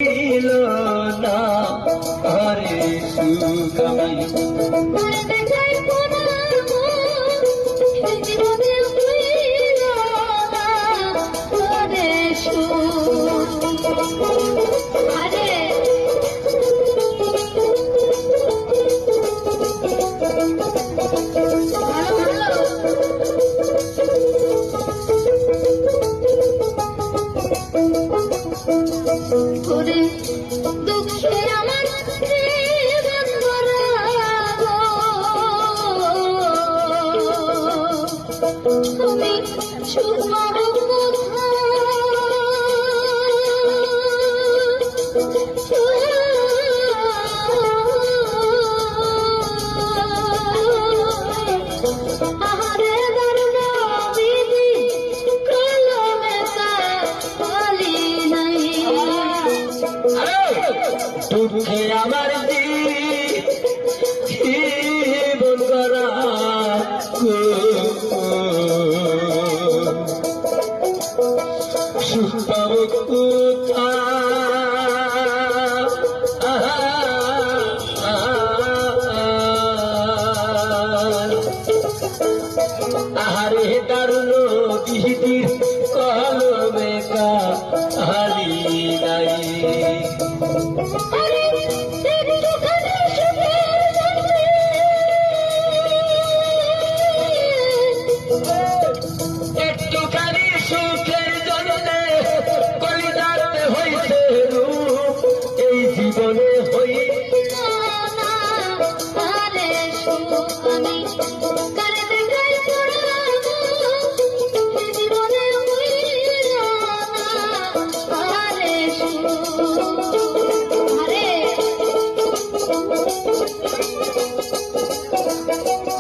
না হরে সুগমি দুঃখে আমার জীবন ভরা তুমি সুখ পাবো আহারে ধর্ম বিধি কলমে বলি নাই দুঃখে আমার জীবন করা সুখ পাবো আহারে দারুণ বিহিতির কলমে হারি নাই একটুখানি সুখের জন্য কলিদাতে হইছে রূপ এই জীবনে হই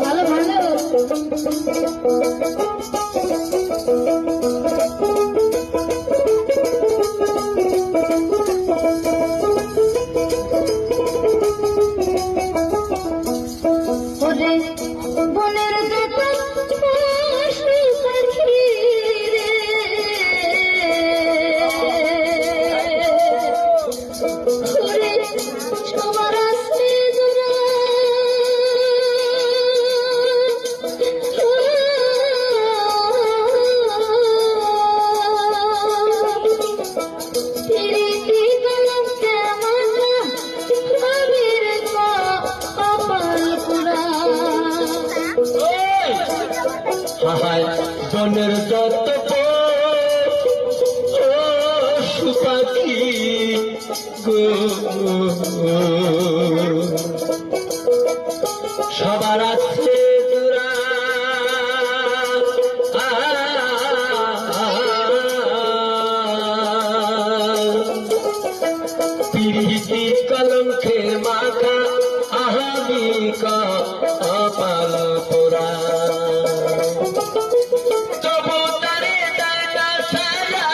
ভালো ভালো বনের যত পশু পাখি রে ঘুরে সবার আছে জোড়া প্রীতি কলঙ্কে মাথা ভাবির কপাল পুরা বনের যত পশু পাখি গো সবার আছে জোড়া প্রীতি কলঙ্কে মাখা আহামি কপাল পোড়া তবু তারে দেয় না সাজা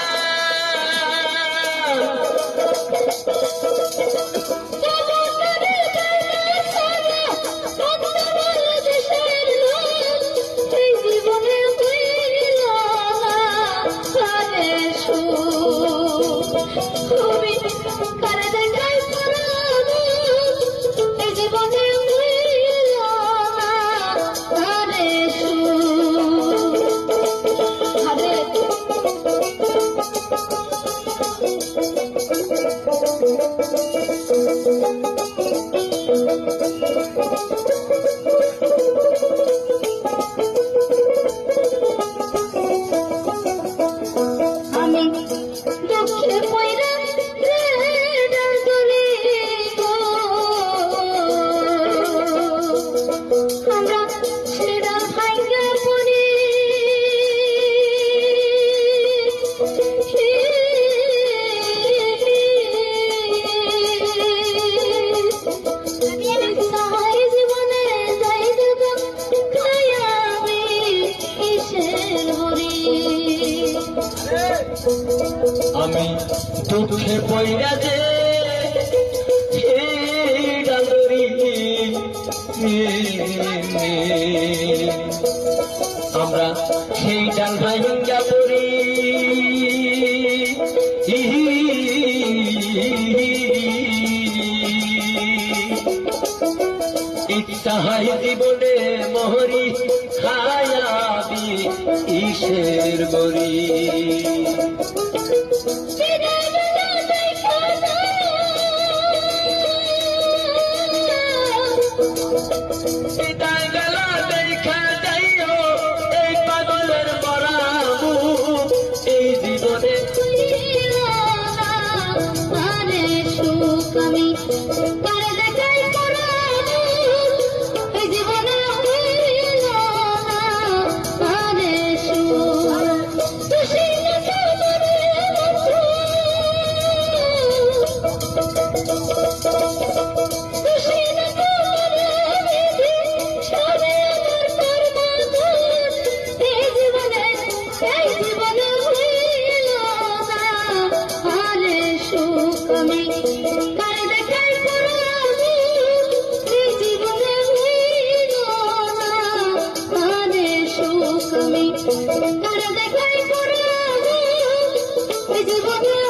আমি দুঃখে পয়রা ডালি গো আমরা সেরা ভাঙ্গা পড়ি জীবনে যাই দেব খায়াবি কিসের হরি আমি দুঃখে পয়রা যে ডালরি আমরা সেই ডাল ভাঙ্গা পড়ি ইচ্ছা হয় জীবনে মোহরি খায়াবি ইসের বরি বিদায় বেলা দেখা যাইও এই পাগলের মরামু এই জীবনে আরে সুখ আমি তার দেখাই করাবো এই জীবনে হইল না আরে সুখ খুশি না তোমার মতো খুশি না তোমার বিধি সবে আমার কর্মধন এই জীবনে হইল না আরে সুখ আমি কার দেখাই করাবো এই জীবনে হইল না আরে সুখ আমি কার দেখাই করাবো এই জীবনে